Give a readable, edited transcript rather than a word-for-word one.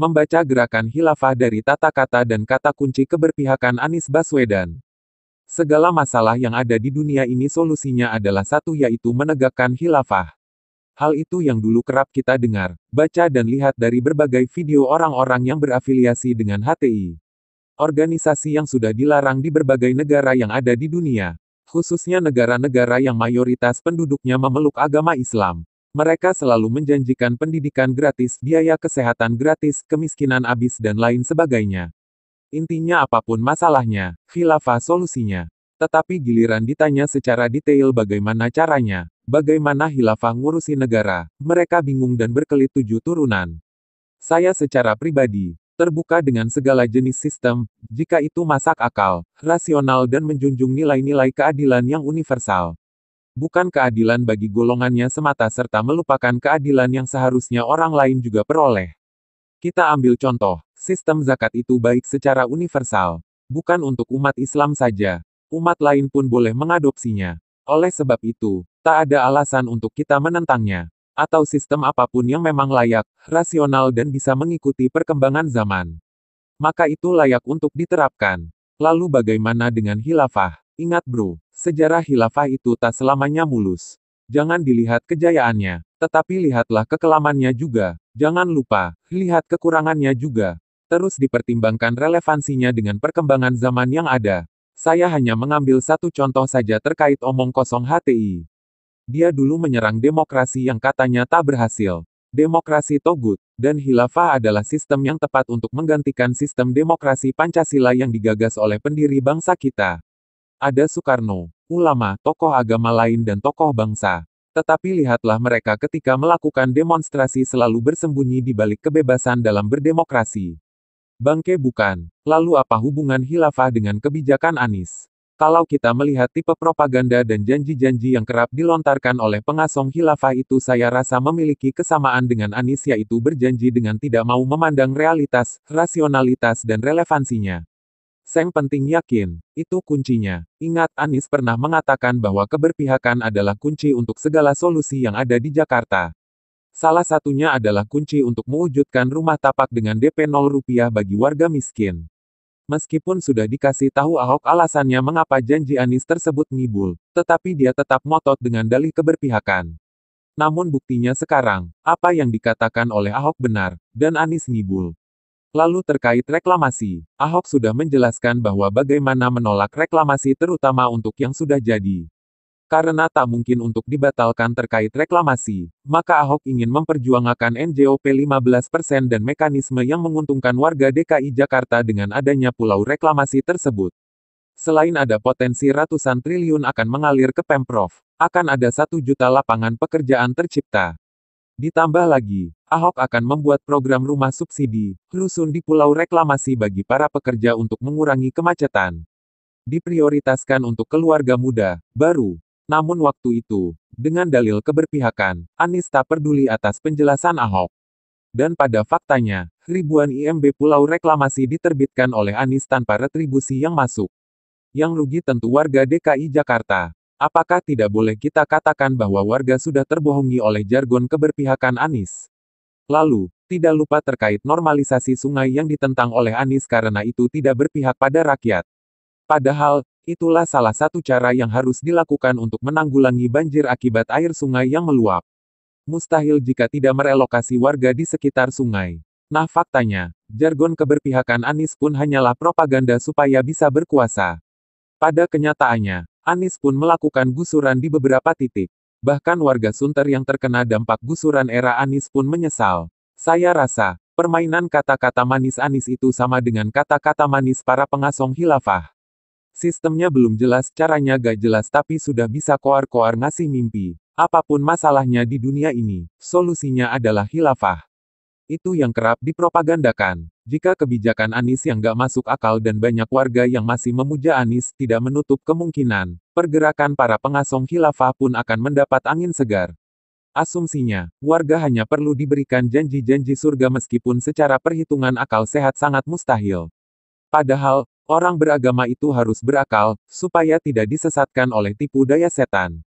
Membaca gerakan khilafah dari tata kata dan kata kunci keberpihakan Anies Baswedan. Segala masalah yang ada di dunia ini solusinya adalah satu, yaitu menegakkan khilafah. Hal itu yang dulu kerap kita dengar, baca dan lihat dari berbagai video orang-orang yang berafiliasi dengan HTI. Organisasi yang sudah dilarang di berbagai negara yang ada di dunia. Khususnya negara-negara yang mayoritas penduduknya memeluk agama Islam. Mereka selalu menjanjikan pendidikan gratis, biaya kesehatan gratis, kemiskinan abis dan lain sebagainya. Intinya apapun masalahnya, khilafah solusinya. Tetapi giliran ditanya secara detail bagaimana caranya, bagaimana khilafah ngurusi negara, mereka bingung dan berkelit 7 turunan. Saya secara pribadi, terbuka dengan segala jenis sistem, jika itu masuk akal, rasional dan menjunjung nilai-nilai keadilan yang universal. Bukan keadilan bagi golongannya semata serta melupakan keadilan yang seharusnya orang lain juga peroleh. Kita ambil contoh, sistem zakat itu baik secara universal. Bukan untuk umat Islam saja. Umat lain pun boleh mengadopsinya. Oleh sebab itu, tak ada alasan untuk kita menentangnya. Atau sistem apapun yang memang layak, rasional dan bisa mengikuti perkembangan zaman. Maka itu layak untuk diterapkan. Lalu bagaimana dengan khilafah? Ingat bro, sejarah khilafah itu tak selamanya mulus. Jangan dilihat kejayaannya, tetapi lihatlah kekelamannya juga. Jangan lupa, lihat kekurangannya juga. Terus dipertimbangkan relevansinya dengan perkembangan zaman yang ada. Saya hanya mengambil satu contoh saja terkait omong kosong HTI. Dia dulu menyerang demokrasi yang katanya tak berhasil. Demokrasi togut, dan khilafah adalah sistem yang tepat untuk menggantikan sistem demokrasi Pancasila yang digagas oleh pendiri bangsa kita. Ada Soekarno, ulama, tokoh agama lain dan tokoh bangsa. Tetapi lihatlah mereka ketika melakukan demonstrasi selalu bersembunyi di balik kebebasan dalam berdemokrasi. Bangke bukan. Lalu apa hubungan khilafah dengan kebijakan Anies? Kalau kita melihat tipe propaganda dan janji-janji yang kerap dilontarkan oleh pengasong khilafah itu, saya rasa memiliki kesamaan dengan Anies, yaitu berjanji dengan tidak mau memandang realitas, rasionalitas dan relevansinya. Yang penting yakin, itu kuncinya. Ingat, Anies pernah mengatakan bahwa keberpihakan adalah kunci untuk segala solusi yang ada di Jakarta. Salah satunya adalah kunci untuk mewujudkan rumah tapak dengan DP 0 rupiah bagi warga miskin. Meskipun sudah dikasih tahu Ahok alasannya mengapa janji Anies tersebut ngibul, tetapi dia tetap ngotot dengan dalih keberpihakan. Namun buktinya sekarang, apa yang dikatakan oleh Ahok benar, dan Anies ngibul. Lalu terkait reklamasi, Ahok sudah menjelaskan bahwa bagaimana menolak reklamasi terutama untuk yang sudah jadi. Karena tak mungkin untuk dibatalkan terkait reklamasi, maka Ahok ingin memperjuangkan NJOP 15% dan mekanisme yang menguntungkan warga DKI Jakarta dengan adanya pulau reklamasi tersebut. Selain ada potensi ratusan triliun akan mengalir ke Pemprov, akan ada 1 juta lapangan pekerjaan tercipta. Ditambah lagi, Ahok akan membuat program rumah subsidi, rusun di pulau reklamasi bagi para pekerja untuk mengurangi kemacetan. Diprioritaskan untuk keluarga muda, baru. Namun waktu itu, dengan dalil keberpihakan, Anies tak peduli atas penjelasan Ahok. Dan pada faktanya, ribuan IMB pulau reklamasi diterbitkan oleh Anies tanpa retribusi yang masuk. Yang rugi tentu warga DKI Jakarta. Apakah tidak boleh kita katakan bahwa warga sudah terbohongi oleh jargon keberpihakan Anies? Lalu, tidak lupa terkait normalisasi sungai yang ditentang oleh Anies karena itu tidak berpihak pada rakyat. Padahal, itulah salah satu cara yang harus dilakukan untuk menanggulangi banjir akibat air sungai yang meluap. Mustahil jika tidak merelokasi warga di sekitar sungai. Nah faktanya, jargon keberpihakan Anies pun hanyalah propaganda supaya bisa berkuasa. Pada kenyataannya, Anies pun melakukan gusuran di beberapa titik. Bahkan warga Sunter yang terkena dampak gusuran era Anies pun menyesal. Saya rasa, permainan kata-kata manis Anies itu sama dengan kata-kata manis para pengasong khilafah. Sistemnya belum jelas, caranya gak jelas tapi sudah bisa koar-koar ngasih mimpi. Apapun masalahnya di dunia ini, solusinya adalah khilafah. Itu yang kerap dipropagandakan. Jika kebijakan Anies yang gak masuk akal dan banyak warga yang masih memuja Anies, tidak menutup kemungkinan, pergerakan para pengasong khilafah pun akan mendapat angin segar. Asumsinya, warga hanya perlu diberikan janji-janji surga meskipun secara perhitungan akal sehat sangat mustahil. Padahal, orang beragama itu harus berakal, supaya tidak disesatkan oleh tipu daya setan.